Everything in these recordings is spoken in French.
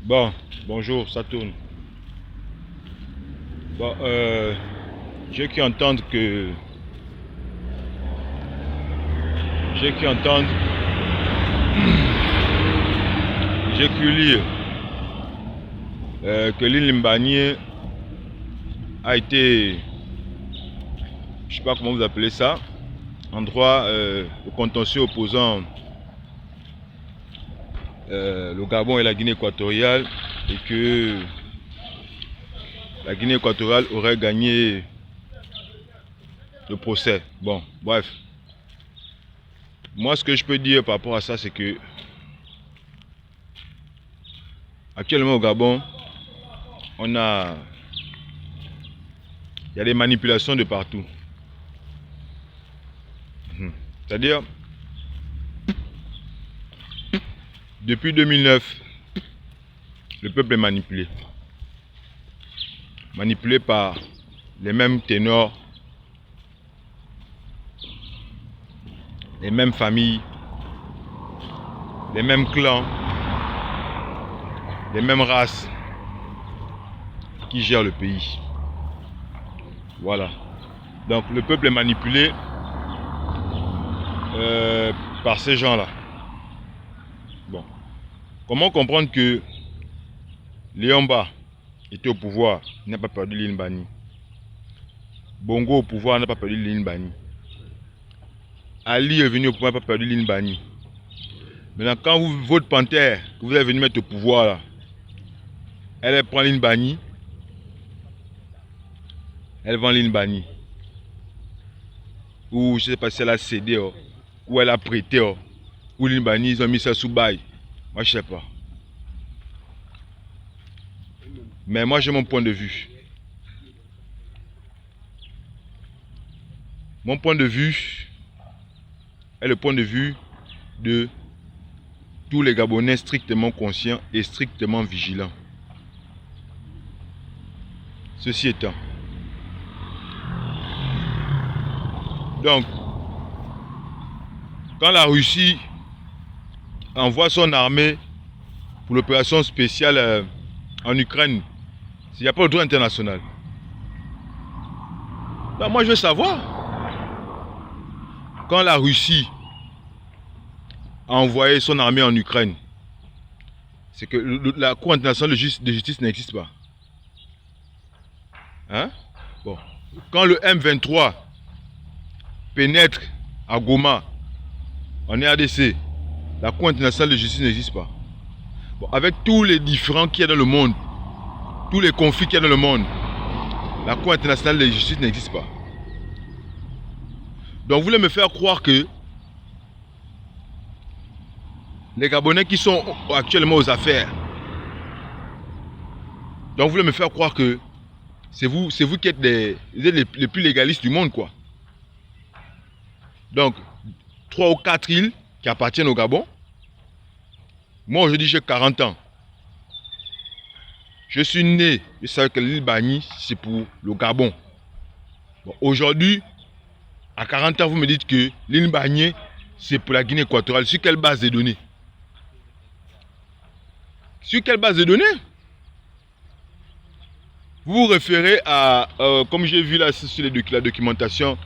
Bon, bonjour, ça tourne. Bon, j'ai cru entendre que... J'ai cru entendre... J'ai cru lire que l'île Mbani a été... Je sais pas comment vous appelez ça. En droit, le contentieux opposant le Gabon et la Guinée équatoriale. Et que la Guinée équatoriale aurait gagné le procès. Bon, bref. Moi, ce que je peux dire par rapport à ça, c'est que actuellement au Gabon, il y a des manipulations de partout. C'est-à-dire, depuis 2009, le peuple est manipulé. Manipulé par les mêmes ténors, les mêmes familles, les mêmes clans, les mêmes races qui gèrent le pays. Voilà. Donc le peuple est manipulé par ces gens-là. Bon. Comment comprendre que Léon Mba était au pouvoir, il n'a pas perdu l'île Mbani. Bongo au pouvoir, n'a pas perdu l'île Mbani. Ali est venu au pouvoir, n'a pas perdu l'île Mbani. Maintenant, quand votre panthère que vous êtes venu mettre au pouvoir, là, elle prend l'île Mbani, elle vend l'île Mbani. Ou je ne sais pas si elle a cédé, ou elle a prêté, ou l'île Mbani, ils ont mis ça sous bail. Moi, je ne sais pas. Mais moi, j'ai mon point de vue. Mon point de vue est le point de vue de tous les Gabonais strictement conscients et strictement vigilants. Ceci étant. Donc, quand la Russie envoie son armée pour l'opération spéciale en Ukraine, il n'y a pas le droit international. Donc moi je veux savoir, quand la Russie a envoyé son armée en Ukraine, c'est que la Cour internationale de justice n'existe pas. Hein? Bon. Quand le M23 pénètre à Goma, en RDC, la Cour internationale de justice n'existe pas. Bon, avec tous les différends qu'il y a dans le monde, tous les conflits qu'il y a dans le monde, la Cour internationale de justice n'existe pas. Donc vous voulez me faire croire que les Gabonais qui sont actuellement aux affaires, donc vous voulez me faire croire que c'est vous qui êtes les plus légalistes du monde, quoi. Donc 3 ou 4 îles qui appartiennent au Gabon. Moi aujourd'hui j'ai 40 ans. Je suis né, je savais que l'île Mbani c'est pour le Gabon. Bon, aujourd'hui, à 40 ans, vous me dites que l'île Mbani c'est pour la Guinée équatoriale. Sur quelle base de données? Sur quelle base de données? Vous vous référez à, comme j'ai vu là sur la documentation,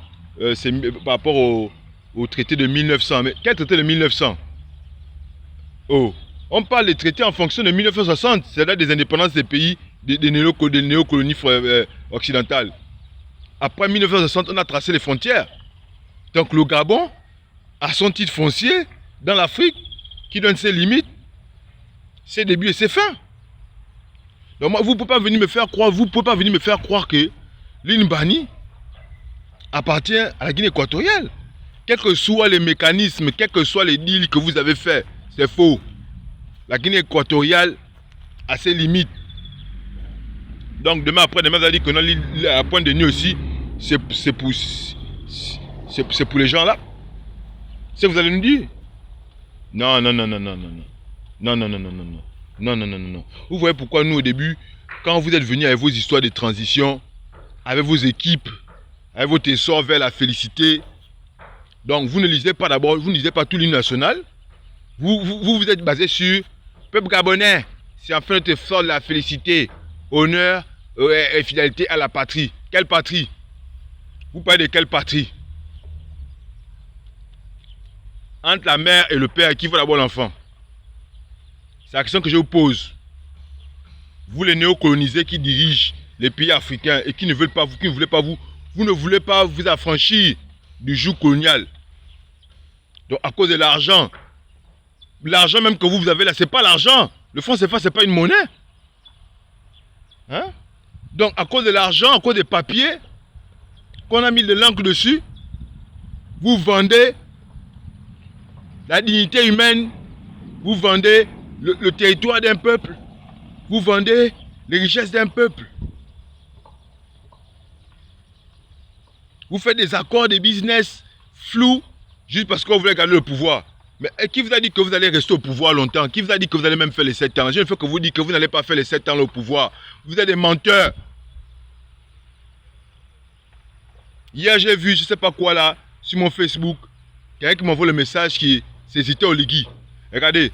c'est par rapport au traité de 1900. Mais quel traité de 1900? Oh, on parle des traités en fonction de 1960, c'est-à-dire des indépendances des pays, des néocolonies occidentales. Après 1960, on a tracé les frontières. Donc le Gabon a son titre foncier dans l'Afrique qui donne ses limites, ses débuts et ses fins. Donc moi, vous ne pouvez pas venir me faire croire, que l'île Mbani appartient à la Guinée équatoriale. Quels que soient les mécanismes, quels que soient les deals que vous avez faits, c'est faux. La Guinée équatoriale a ses limites. Donc demain après-demain, vous allez dire que la Pointe de Nuit aussi, c'est pour les gens là. C'est ce que vous allez nous dire? Non, non, non, non, non, non, non. Non, non, non, non, non, non. Non, non, non, non, non. Vous voyez pourquoi nous au début, quand vous êtes venus avec vos histoires de transition, avec vos équipes, avec votre essor vers la félicité, donc vous ne lisez pas d'abord, vous ne lisez pas tout l'hymne national. Vous êtes basé sur peuple gabonais, c'est enfin notre effort de la félicité, honneur et fidélité à la patrie. Quelle patrie? Vous parlez de quelle patrie? Entre la mère et le père, qui veut d'abord l'enfant? C'est la question que je vous pose. Vous les néocolonisés qui dirigent les pays africains et qui ne veulent pas vous, qui ne voulez pas vous, vous ne voulez pas vous affranchir du joug colonial. Donc à cause de l'argent même que vous avez là, c'est pas l'argent. Le franc CFA, c'est pas une monnaie. Hein? Donc à cause de l'argent, à cause des papiers, qu'on a mis de l'encre dessus, vous vendez la dignité humaine, vous vendez le territoire d'un peuple, vous vendez les richesses d'un peuple. Vous faites des accords de business flous juste parce que vous voulez garder le pouvoir. Mais qui vous a dit que vous allez rester au pouvoir longtemps? Qui vous a dit que vous allez même faire les 7 ans? Je ne fais que vous dire que vous n'allez pas faire les 7 ans au pouvoir. Vous êtes des menteurs. Hier, j'ai vu, je ne sais pas quoi là, sur mon Facebook, quelqu'un qui m'envoie le message qui c'est Zité Oligui. Regardez,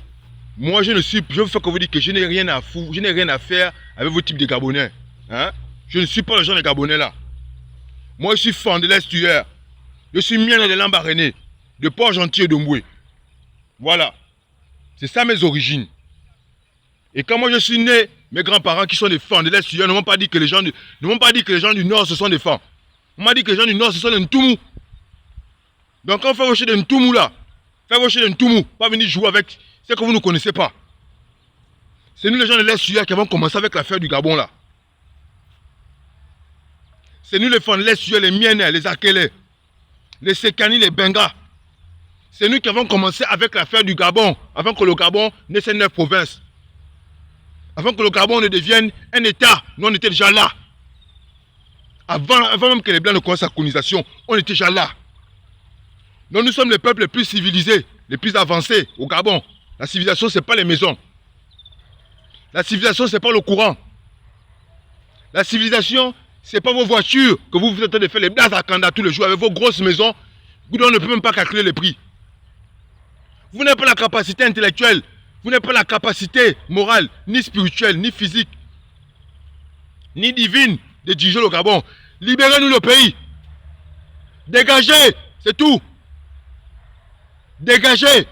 moi je ne fais que vous dire que je n'ai rien à foutre, je n'ai rien à faire avec vos types de Gabonais. Hein? Je ne suis pas le genre de Gabonais là. Moi je suis fan de l'estuaire. Je suis mien de Lambaréné, de Port-Gentil et de Mboué. Voilà. C'est ça mes origines. Et quand moi je suis né, mes grands-parents qui sont des fans de l'estuaire ne m'ont pas dit que les gens du Nord ce sont des fans. On m'a dit que les gens du Nord ce sont des Ntoumou. Donc quand on fait rocher des Ntoumou là, faites rocher des Ntoumou, pas venir jouer avec ce que vous ne connaissez pas. C'est nous les gens de l'estuaire qui avons commencé avec l'affaire du Gabon là. C'est nous les fans de l'estuaire, les Mienais, les Akélé, les Sekani, les Benga. C'est nous qui avons commencé avec l'affaire du Gabon, avant que le Gabon ne soit 9 provinces. Avant que le Gabon ne devienne un État, nous on était déjà là. Avant même que les Blancs ne commencent la colonisation, on était déjà là. Donc nous sommes les peuples les plus civilisés, les plus avancés au Gabon. La civilisation, ce n'est pas les maisons. La civilisation, ce n'est pas le courant. La civilisation, ce n'est pas vos voitures que vous êtes en train de faire les blagues à Kanda tous les jours avec vos grosses maisons. Vous ne pouvez même pas calculer les prix. Vous n'avez pas la capacité intellectuelle, vous n'avez pas la capacité morale, ni spirituelle, ni physique, ni divine de diriger le Gabon. Libérez-nous le pays. Dégagez, c'est tout. Dégagez.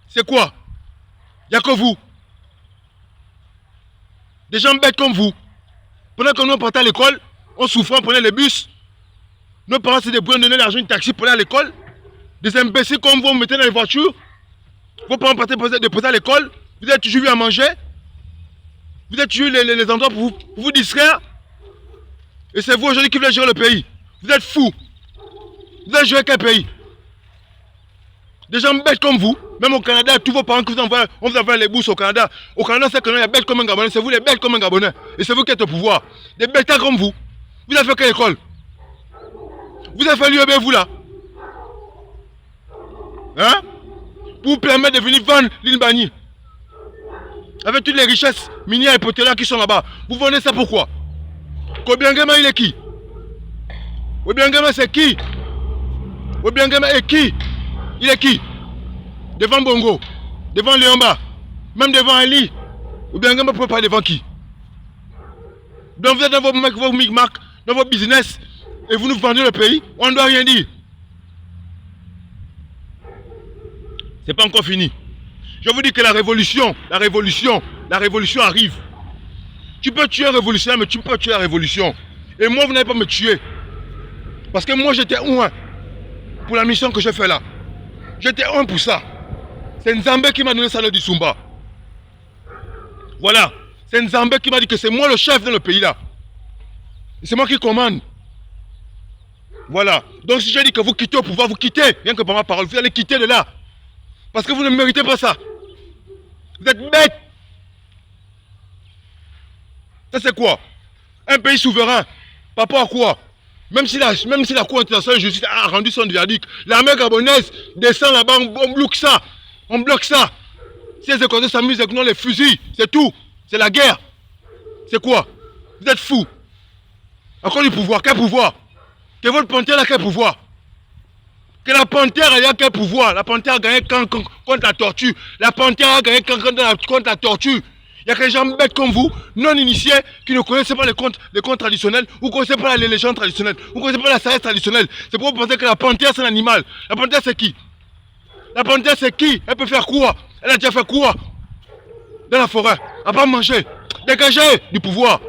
C'est quoi? Il n'y a que vous. Des gens bêtes comme vous. Pendant que nous partons à l'école, on souffre, on prenait les bus. Nos parents se débrouillent, donner l'argent, une taxi pour aller à l'école. Des imbéciles comme vous, vous mettez dans les voitures. Vos parents partent déposer à l'école. Vous avez toujours eu à manger. Vous avez toujours eu les endroits pour vous distraire. Et c'est vous aujourd'hui qui voulez gérer le pays. Vous êtes fous. Vous allez gérer quel pays? Des gens bêtes comme vous, même au Canada, tous vos parents que vous envoyez, on vous envoie les bourses au Canada. Au Canada, c'est que nous, il y a bêtes comme un Gabonais, c'est vous les bêtes comme un Gabonais. Et c'est vous qui êtes au pouvoir. Des bêtes comme vous. Vous avez fait quelle école? Vous avez fait l'UEB, vous là? Hein? Pour vous permettre de venir vendre l'île Bani. Avec toutes les richesses minières et pétrolières qui sont là-bas. Vous vendez ça pourquoi? Kobiangema, il est qui? Kobiangema, c'est qui? Kobiangema est qui? Il est qui? Devant Bongo, devant Léomba, même devant Ali. Kobiangema ne peut pas devant qui? Donc vous êtes dans vos micmacs, dans vos business, et vous nous vendez le pays, on ne doit rien dire. C'est pas encore fini. Je vous dis que la révolution arrive. Tu peux tuer un révolutionnaire, mais tu peux pas tuer la révolution. Et moi, vous n'allez pas me tuer. Parce que moi, j'étais un pour la mission que je fais là. J'étais un pour ça. C'est Nzambé qui m'a donné ça du Sumba. Voilà. C'est Nzambé qui m'a dit que c'est moi le chef dans le pays là. C'est moi qui commande. Voilà. Donc si je dis que vous quittez au pouvoir, vous quittez. Rien que par ma parole, vous allez quitter de là. Parce que vous ne méritez pas ça. Vous êtes bêtes. Ça c'est quoi? Un pays souverain. Par rapport à quoi? Même si la Cour internationale de justice a rendu son verdict, l'armée gabonaise descend là-bas, on bloque ça. On bloque ça. Si les écoles s'amusent avec nous les fusils, c'est tout. C'est la guerre. C'est quoi? Vous êtes fous. Encore du pouvoir. Quel pouvoir? Que votre panthère là, quel pouvoir? Que la panthère, elle a quel pouvoir? La panthère a gagné contre la tortue. La panthère a gagné contre la tortue. Il y a que des gens bêtes comme vous, non initiés, qui ne connaissent pas les contes traditionnels, ou ne connaissent pas les légendes traditionnelles, ou ne connaissent pas la sagesse traditionnelle. C'est pour vous penser que la panthère, c'est un animal. La panthère, c'est qui? La panthère, c'est qui? Elle peut faire quoi? Elle a déjà fait quoi dans la forêt? À part manger. Dégagez du pouvoir.